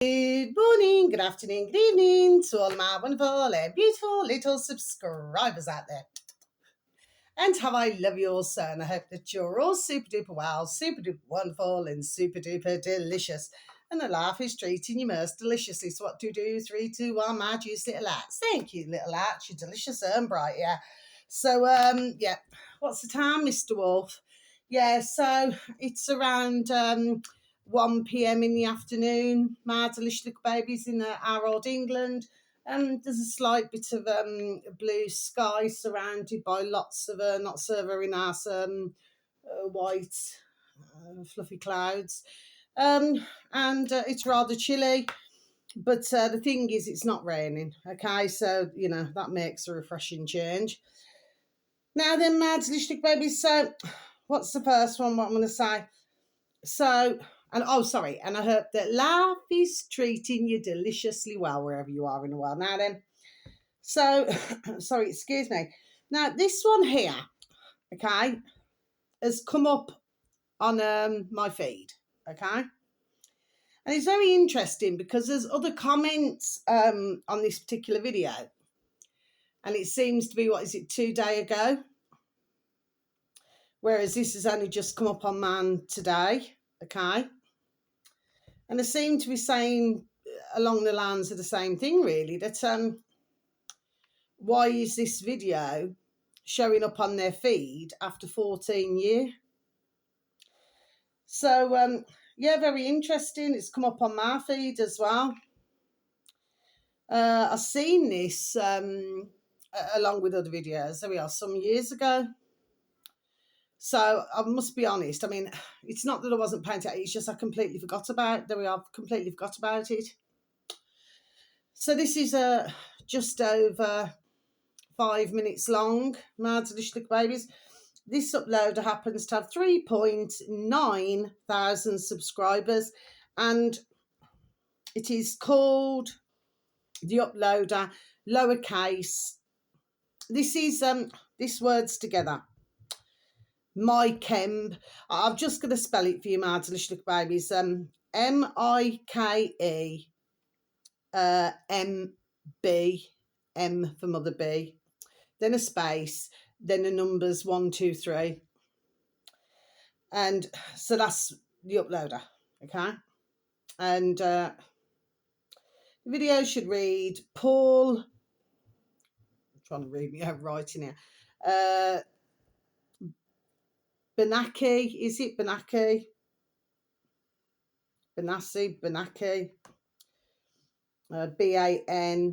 Good morning, good afternoon, good evening to all my wonderful and beautiful little subscribers out there. And how I love you all so, and I hope that you're all super duper well, super duper wonderful, and super duper delicious. And the life is treating you most deliciously. So what do? 3, 2, 1, my juice little lights. Thank you, little lights. You're delicious and bright, yeah. So, what's the time, Mr. Wolf? Yeah, so it's around 1 p.m. in the afternoon. My delicious little babies in our old England. There's a slight bit of blue sky surrounded by lots of not so very nice white fluffy clouds. And it's rather chilly. But the thing is, it's not raining, okay? So, that makes a refreshing change. Now then, my delicious babies, so what's the first one, what I'm going to say? So, and I hope that life is treating you deliciously well wherever you are in the world. Now then, so, sorry, excuse me. Now, this one here, okay, has come up on my feed, okay? And it's very interesting because there's other comments on this particular video. And it seems to be, 2 days ago? Whereas this has only just come up on mine today, okay? And they seem to be saying along the lines of the same thing, really, that why is this video showing up on their feed after 14 years? So, yeah, very interesting. It's come up on my feed as well. I've seen this along with other videos. There we are, some years ago. So I must be honest. I mean, it's not that I wasn't paying attention. It's just I completely forgot about it. There we are, completely forgot about it. So this is just over 5 minutes long, my delicious little babies. This uploader happens to have 3.9 thousand subscribers, and it is called the uploader lowercase. This is this words together. Mike-Emb. I'm just going to spell it for you, my delicious little babies. M-I-K-E M-B, M for mother B, then a space, then the numbers 1, 2, 3. And so that's the uploader, okay? And the video should read Paul, I'm trying to read me out writing here, Benaki, is it Benaki? Benassi, Benaki, Banbonacci,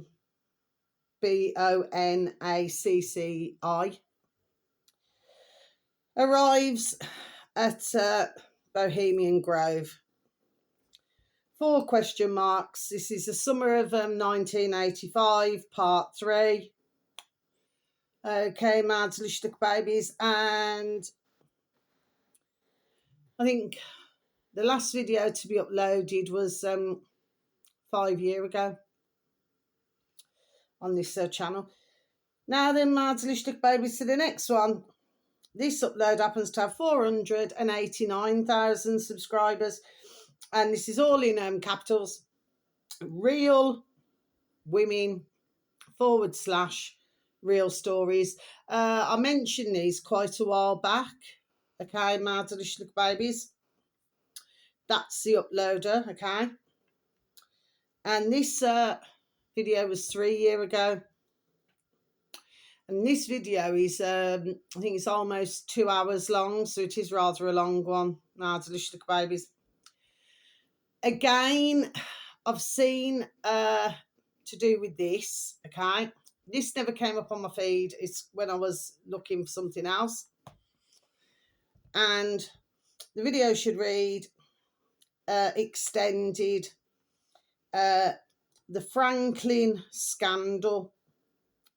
arrives at Bohemian Grove. 4 question marks. This is the summer of 1985, part 3. Okay, my delicious little babies. And I think the last video to be uploaded was 5 years ago on this channel. Now then, my delicious little babies, to the next one. This upload happens to have 489,000 subscribers. And this is all in capitals. Real women / real stories. I mentioned these quite a while back. Okay, my delicious little babies. That's the uploader, okay? And this video was 3 years ago. And this video is, I think it's almost 2 hours long, so it is rather a long one, my delicious little babies. Again, I've seen to do with this, okay? This never came up on my feed. It's when I was looking for something else. And the video should read, extended, the Franklin scandal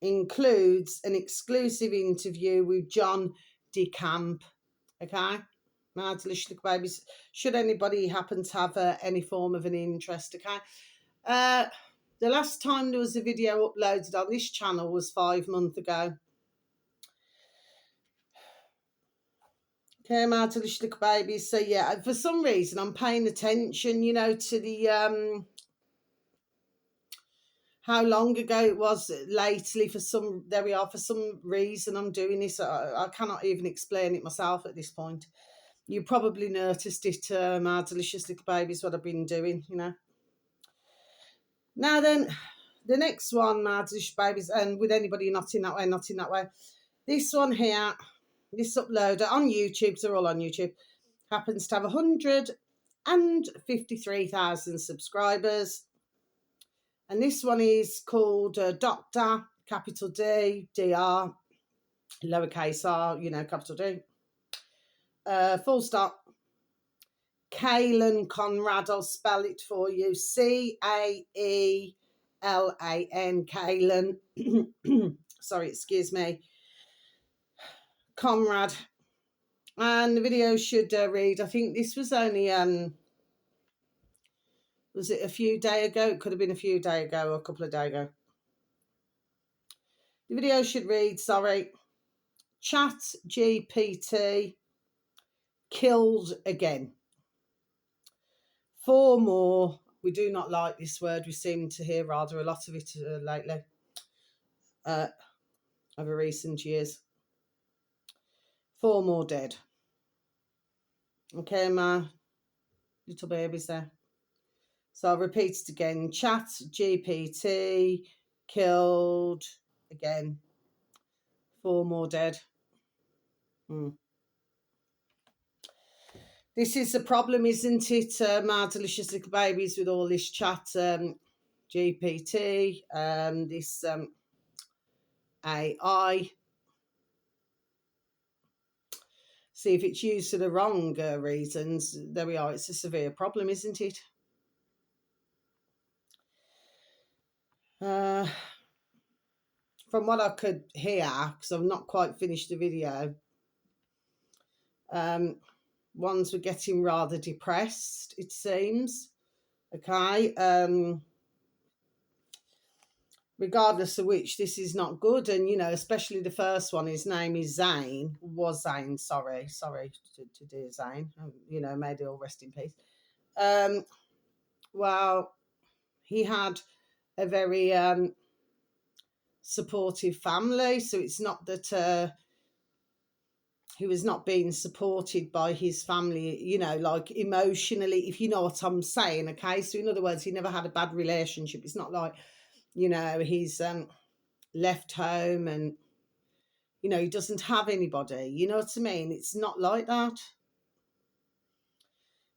includes an exclusive interview with John DeCamp, okay? My delicious little babies, should anybody happen to have any form of an interest, okay? The last time there was a video uploaded on this channel was 5 months ago. Okay, my delicious little babies. So yeah, for some reason I'm paying attention, to the how long ago it was lately. For some reason I'm doing this. I cannot even explain it myself at this point. You probably noticed it, my delicious little babies, what I've been doing, you know. Now then, the next one, my delicious babies, and with anybody not in that way, not in that way. This one here, this uploader on YouTube, they're all on YouTube, happens to have 153,000 subscribers. And this one is called Dr. capital D, DR, lowercase r, you know, capital D. Full stop. Caelan Conrad, I'll spell it for you. Caelan, Caelan. Sorry, excuse me. Conrad. And the video should read, I think this was only, was it a few days ago? It could have been a few days ago or a couple of days ago. The video should read, sorry, ChatGPT killed again. 4 more. We do not like this word. We seem to hear rather a lot of it lately, over recent years. 4 more dead. Okay, my little babies there. So I'll repeat it again. ChatGPT killed again. 4 more dead. This is the problem, isn't it, my delicious little babies, with all this chat GPT, this AI. See, if it's used for the wrong reasons, there we are. It's a severe problem, isn't it? From what I could hear, because I've not quite finished the video, ones were getting rather depressed, it seems. Okay. Regardless of which, this is not good. And, you know, especially the first one, his name is Zane, sorry to dear Zane, you know, may they all rest in peace. Well, he had a very supportive family, so it's not that he was not being supported by his family, you know, like emotionally, if you know what I'm saying. Okay, so in other words, he never had a bad relationship. It's not like, you know, he's left home and, you know, he doesn't have anybody, you know what I mean? It's not like that.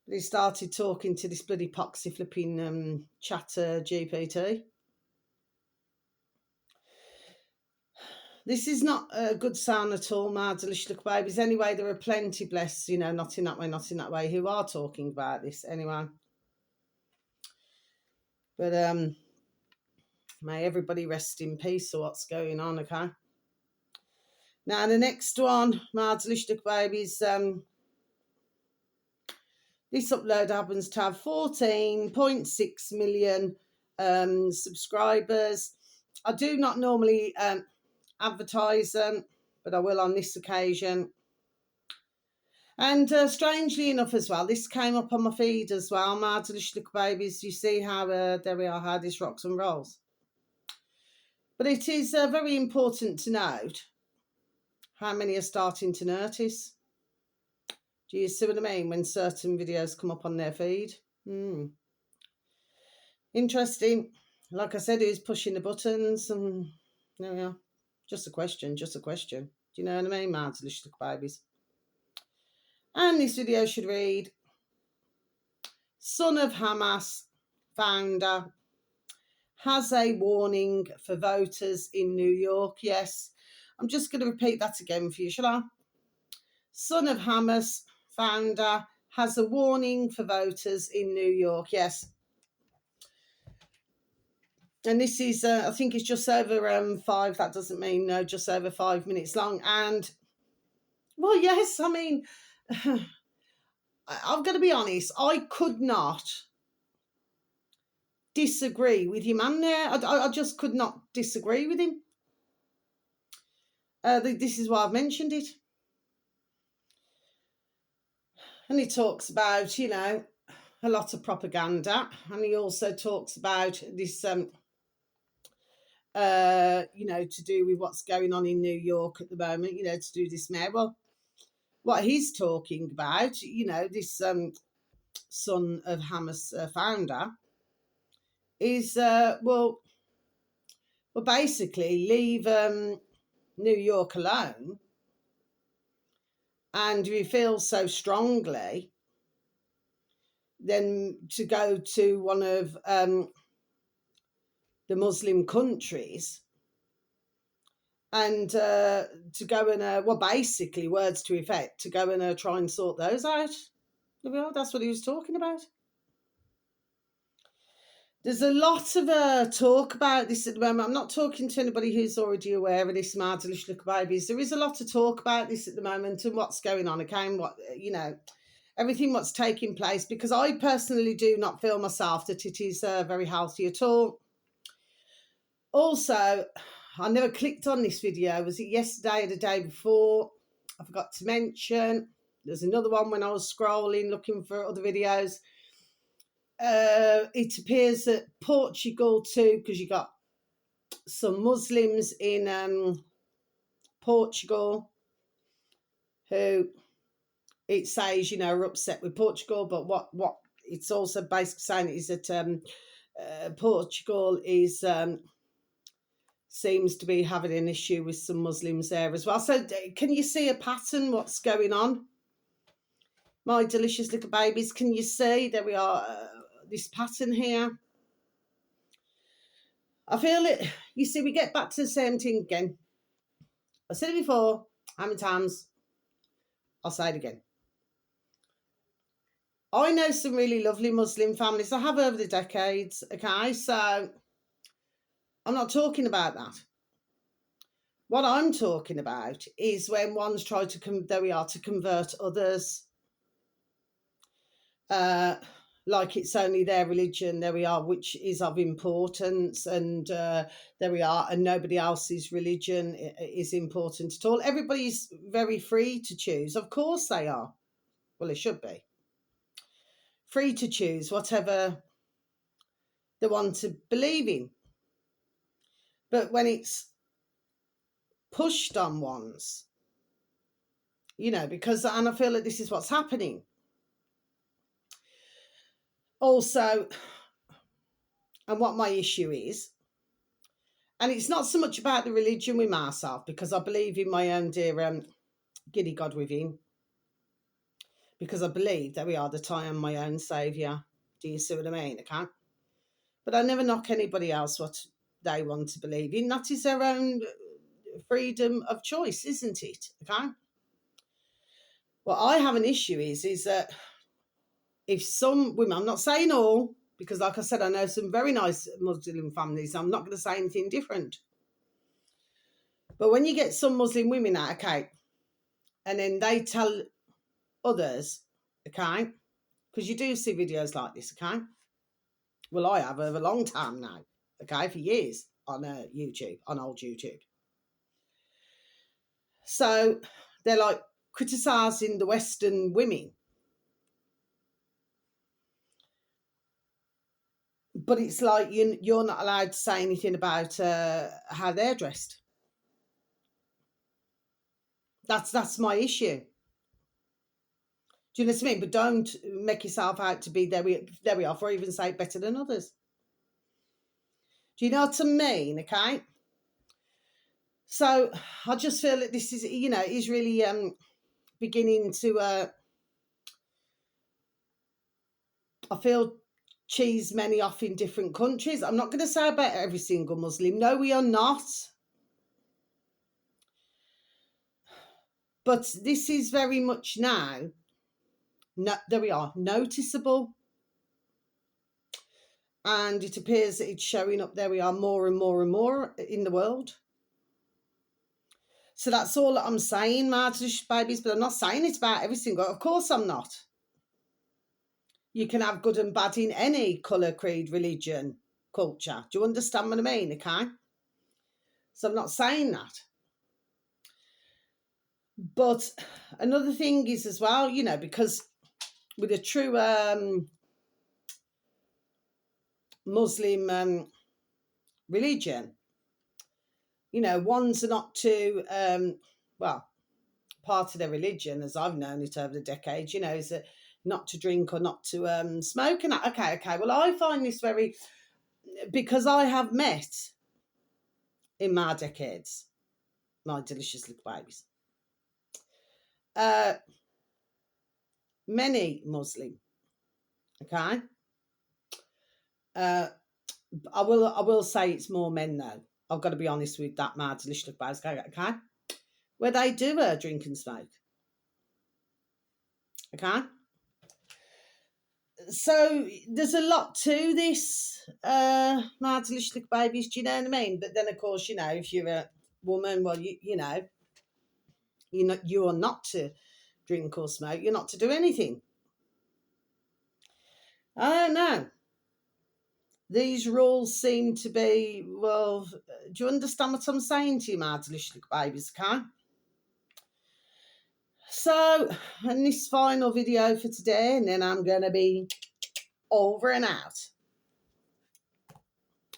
But he started talking to this bloody poxy flipping chatter GPT. This is not a good sound at all, my delicious little babies. Anyway, there are plenty, bless, you know, not in that way, who are talking about this anyway. But may everybody rest in peace. Or what's going on, okay? Now the next one, my delicious little babies. This upload happens to have 14.6 million subscribers. I do not normally advertise them, but I will on this occasion. And strangely enough as well, this came up on my feed as well, my delicious little babies. You see how, there we are, how this rocks and rolls. But it is very important to note how many are starting to notice. Do you see what I mean? When certain videos come up on their feed. Interesting. Like I said, who's pushing the buttons? And there we are. Just a question. Do you know what I mean, my delicious little babies? And this video should read, son of Hamas founder has a warning for voters in New York. Yes, I'm just going to repeat that again for you, shall I? Son of Hamas founder has a warning for voters in New York. Yes. And this is, I think it's just over 5, that doesn't mean no, just over 5 minutes long. And, well, yes, I mean, I've got to be honest, I could not disagree with your man there. I just could not disagree with him. This is why I've mentioned it. And he talks about, you know, a lot of propaganda. And he also talks about this you know, to do with what's going on in New York at the moment, you know, to do this mayor. Well, what he's talking about, you know, this son of Hamas founder, is, well, basically leave New York alone. And if he feels so strongly, then to go to one of the Muslim countries and to go and, well, basically, words to effect, to go and try and sort those out. Well, that's what he was talking about. There's a lot of talk about this at the moment. I'm not talking to anybody who's already aware of this, my delicious little babies. There is a lot of talk about this at the moment and what's going on, okay, and what, you know, everything what's taking place, because I personally do not feel myself that it is very healthy at all. Also, I never clicked on this video. Was it yesterday or the day before? I forgot to mention. There's another one when I was scrolling, looking for other videos. It appears that Portugal too, because you got some Muslims in Portugal who it says, you know, are upset with Portugal, but what it's also basically saying is that Portugal is seems to be having an issue with some Muslims there as well. So can you see a pattern what's going on, my delicious little babies? Can you see there we are, this pattern here? I feel it. You see, we get back to the same thing again. I said it before, how many times? I'll say it again. I know some really lovely Muslim families. I have over the decades, okay? So I'm not talking about that. What I'm talking about is when one's tried to to convert others, like it's only their religion, there we are, which is of importance, and there we are, and nobody else's religion is important at all. Everybody's very free to choose. Of course they are. Well, they should be free to choose whatever they want to believe in. But when it's pushed on ones, you know, because, and I feel like this is what's happening. Also, and what my issue is, and it's not so much about the religion with myself, because I believe in my own dear giddy God within, because I believe that we are that I am my own saviour. Do you see what I mean? Okay? But I never knock anybody else what they want to believe in. That is their own freedom of choice, isn't it? Okay? What I have an issue is that if some women, I'm not saying all, because like I said, I know some very nice Muslim families. I'm not going to say anything different. But when you get some Muslim women out, okay, and then they tell others, okay, because you do see videos like this, okay? Well, I have over a long time now, okay, for years on YouTube, on old YouTube. So they're like criticising the Western women. But it's like you're not allowed to say anything about how they're dressed. That's my issue. Do you know what I mean? But don't make yourself out to be there we are, for even say better than others. Do you know what I mean? Okay. So I just feel that this is, you know, is really beginning to I feel cheese many off in different countries. I'm not going to say about every single Muslim. No, we are not. But this is very much now, no, there we are, noticeable. And it appears that it's showing up, there we are, more and more and more in the world. So that's all I'm saying, my babies, but I'm not saying it's about every single, of course I'm not. You can have good and bad in any colour, creed, religion, culture. Do you understand what I mean, okay? So I'm not saying that. But another thing is as well, you know, because with a true Muslim religion, ones are not to, well, part of their religion, as I've known it over the decades, is that not to drink or not to smoke. And okay. Well, I find this very, because I have met in my decades, my delicious little babies, many Muslim. Okay. I will say it's more men though. I've got to be honest with that, my delicious little babies. Okay. Where they do drink and smoke. Okay. So there's a lot to this, my delicious little babies. Do you know what I mean? But then, of course, if you're a woman, well, you're not to drink or smoke. You're not to do anything. I don't know. These rules seem to be, well, do you understand what I'm saying to you, my delicious little babies? Okay. So, and this final video for today, and then I'm going to be over and out.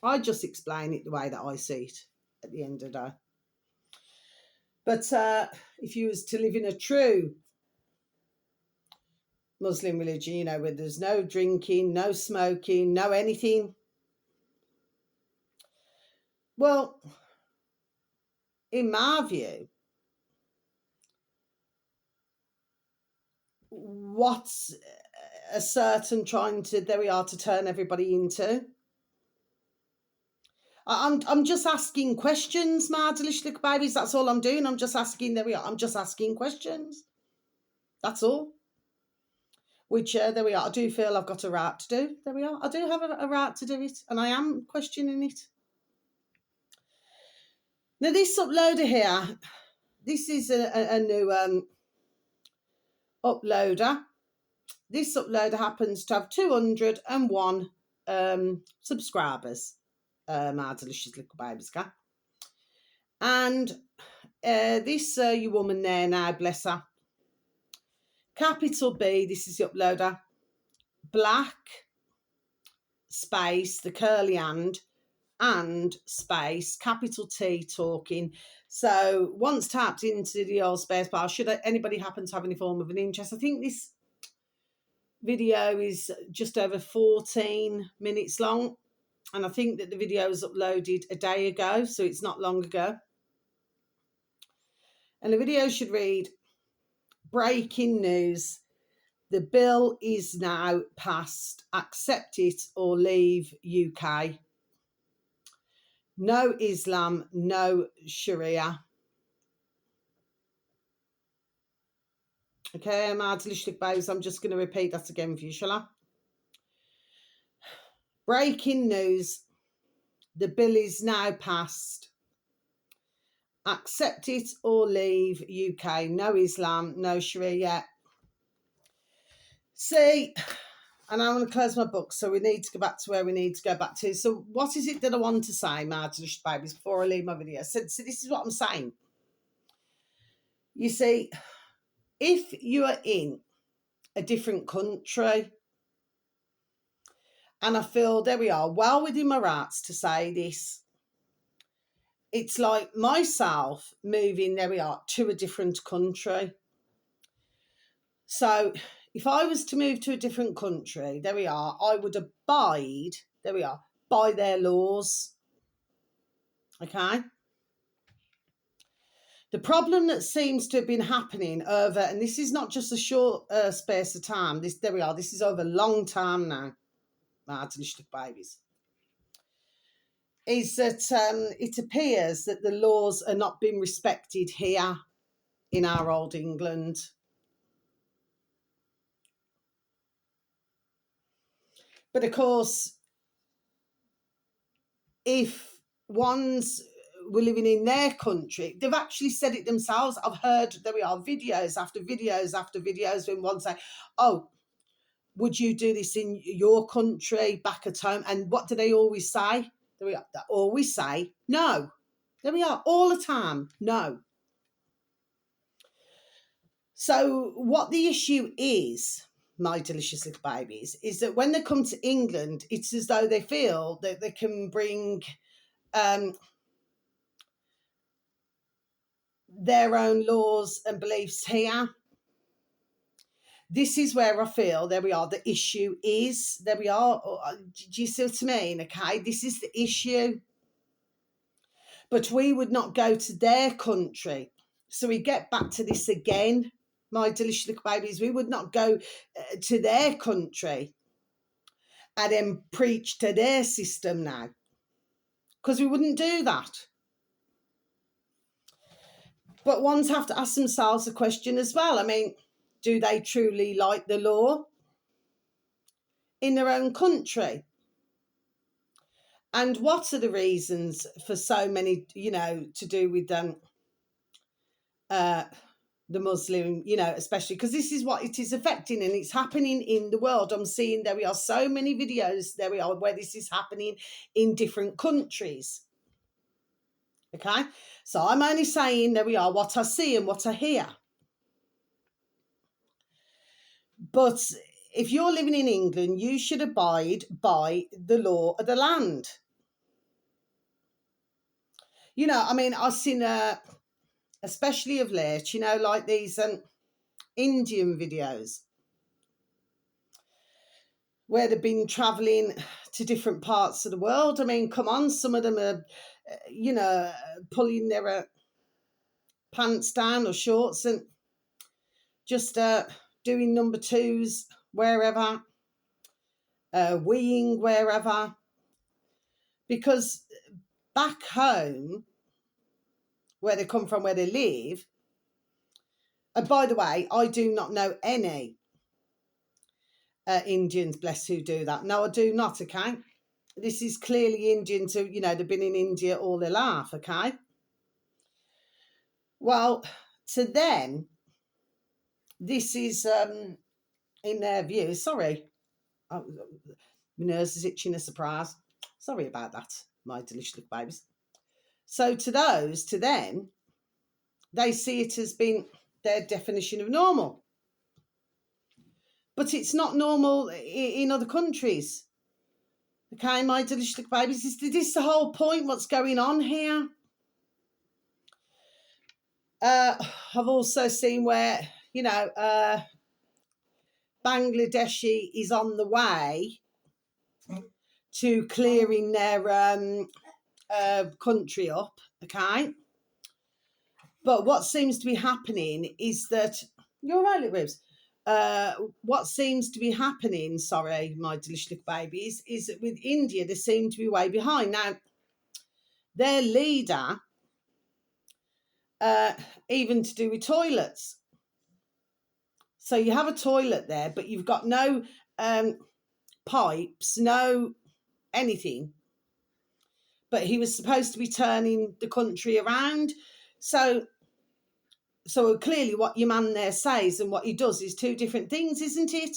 I just explain it the way that I see it at the end of the day. But if you was to live in a true Muslim religion, where there's no drinking, no smoking, no anything, well, in my view, what's a certain trying to, there we are, to turn everybody into? I'm just asking questions, my delicious little babies. That's all I'm doing. I'm just asking, there we are. I'm just asking questions. That's all. Which, there we are. I do feel I've got a right to do. There we are. I do have a right to do it. And I am questioning it. Now, this uploader here, this is a new uploader. This uploader happens to have 201 subscribers. My delicious little babies, okay? And this you woman there now, bless her, capital B, this is the uploader, black, space, the curly and space, capital T, talking. So once tapped into the old space bar, should anybody happen to have any form of an interest, I think this video is just over 14 minutes long. And I think that the video was uploaded a day ago, so it's not long ago. And the video should read, breaking news, the bill is now passed, accept it or leave UK. No Islam, no Sharia. Okay, my delicious babes, I'm just going to repeat that again for you, shall I? Breaking news, the bill is now passed. Accept it or leave UK. No Islam, no Sharia. See, and I'm going to close my book, so we need to go back to where we need to go back to. So what is it that I want to say, my delicious babies, before I leave my video? So this is what I'm saying. You see, if you are in a different country, and I feel, there we are, well within my rights to say this, it's like myself moving, there we are, to a different country. So if I was to move to a different country, there we are, I would abide, there we are, by their laws. Okay? The problem that seems to have been happening over, and this is not just a short space of time, there we are, this is over a long time now, my delicious babies, is that it appears that the laws are not being respected here in our old England. But of course, if ones were living in their country, they've actually said it themselves. I've heard, there we are, videos after videos after videos when one say, oh, would you do this in your country back at home? And what do they always say? There we are. They always say no. There we are, all the time, no. So what the issue is, my delicious little babies, is that when they come to England, it's as though they feel that they can bring their own laws and beliefs here. This is where I feel, there we are, the issue is, there we are. Do you see what I mean? Okay, this is the issue. But we would not go to their country. So we get back to this again, my delicious little babies. We would not go to their country and then preach to their system now, because we wouldn't do that. But ones have to ask themselves a question as well. I mean, do they truly like the law in their own country? And what are the reasons for so many, to do with the Muslim, especially because this is what it is affecting, and it's happening in the world. I'm seeing there we are so many videos, there we are, where this is happening in different countries. Okay, so I'm only saying there we are what I see and what I hear. But if you're living in England, you should abide by the law of the land. I mean, I've seen, especially of late, like these Indian videos where they've been travelling to different parts of the world. I mean, come on, some of them are, pulling their pants down or shorts and just doing number twos wherever, weeing wherever. Because back home, where they come from, where they live, and by the way, I do not know any Indians, bless, who do that. No, I do not, okay? This is clearly Indians who, they've been in India all their life, okay? Well, to them, this is, in their view, sorry, my nose is itching a surprise. Sorry about that, my delicious little babies. So to them, they see it as being their definition of normal. But it's not normal in other countries. Okay, my delicious little babies, this is the whole point, what's going on here. I've also seen where, Bangladeshi is on the way to clearing their country up, okay? But what seems to be happening is that, you're right, little ribs. What seems to be happening, sorry, my delicious little babies, is that with India, they seem to be way behind. Now, their leader, even to do with toilets. So you have a toilet there, but you've got no pipes, no anything. But he was supposed to be turning the country around. So clearly what your man there says and what he does is two different things, isn't it?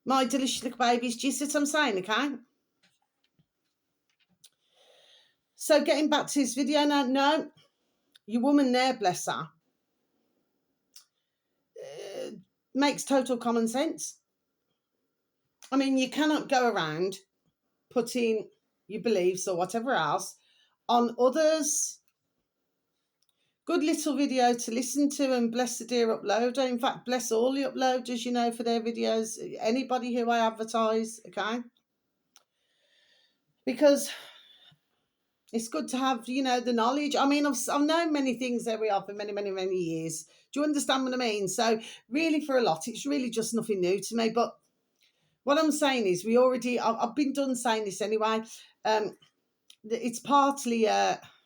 My delicious little babies, do you see what I'm saying, okay? So getting back to this video now, no, your woman there, bless her, makes total common sense. I mean, you cannot go around putting your beliefs or whatever else on others. Good little video to listen to, and bless the dear uploader. In fact, bless all the uploaders, for their videos. Anybody who I advertise, okay? Because it's good to have, the knowledge. I mean, I've known many things that we are for many, many, many years. Do you understand what I mean? So really, for a lot, it's really just nothing new to me. But what I'm saying is I've been done saying this anyway. It's partly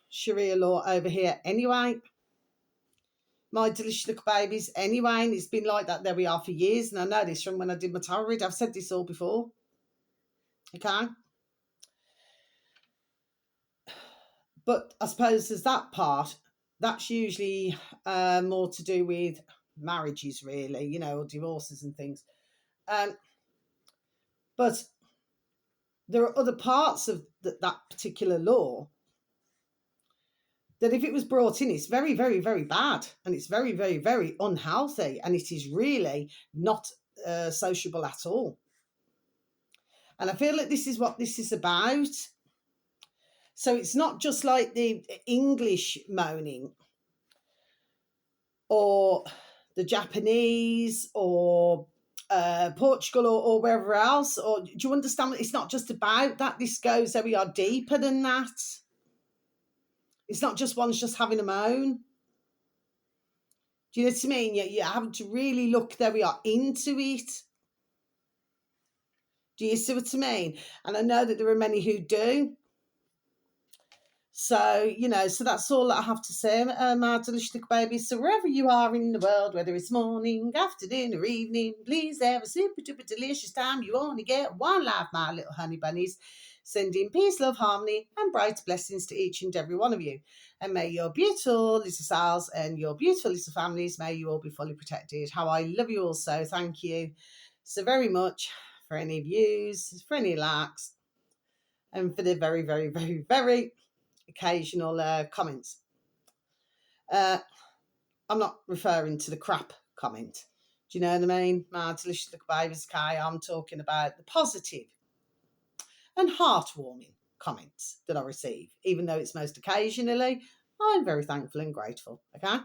Sharia law over here anyway. My delicious little babies anyway, and it's been like that, there we are, for years. And I know this from when I did my tarot read. I've said this all before. Okay? But I suppose there's that part. That's usually more to do with marriages, really, or divorces and things. But there are other parts of that particular law that if it was brought in, it's very, very, very bad. And it's very, very, very unhealthy. And it is really not sociable at all. And I feel like this is what this is about. So it's not just like the English moaning. or the Japanese, or Portugal, or wherever else? Or do you understand? It's not just about that. This goes we are deeper than that. It's not just one's just having a moan. Do you know what I mean? You have to really look there we are into it. Do you see what I mean? And I know that there are many who do. So, so that's all that I have to say, my delicious little babies. So wherever you are in the world, whether it's morning, afternoon, or evening, please have a super duper delicious time. You only get one life, my little honey bunnies. Sending peace, love, harmony, and bright blessings to each and every one of you. And may your beautiful little selves and your beautiful little families, may you all be fully protected. How I love you all so. Thank you so very much for any views, for any likes, and for the very, very, very, very occasional comments. I'm not referring to the crap comment. Do you know what I mean? My delicious little babies, Kai. I'm talking about the positive and heartwarming comments that I receive, even though it's most occasionally. I'm very thankful and grateful. Okay.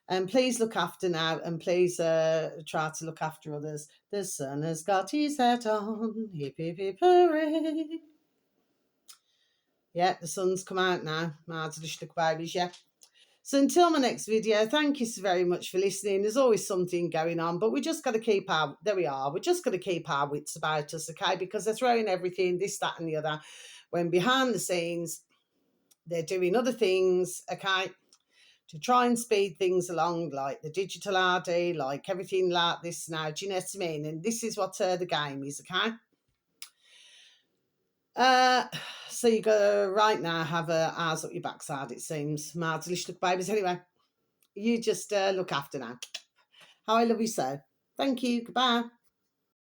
And please look after now, and please try to look after others. The sun has got his hat on. Hip, hip, hip, hooray. Yeah, the sun's come out now. My delicious little babies, yeah. So until my next video, thank you so very much for listening. There's always something going on, but we just got to keep there we are. We're just going to keep our wits about us, okay? Because they're throwing everything, this, that, and the other, when behind the scenes, they're doing other things, okay, to try and speed things along, like the digital RD, like everything like this now. Do you know what I mean? And this is what the game is, okay? So you go right now have eyes up your backside, it seems. My delicious little babies. Anyway, you just look after now. How I love you so. Thank you. Goodbye.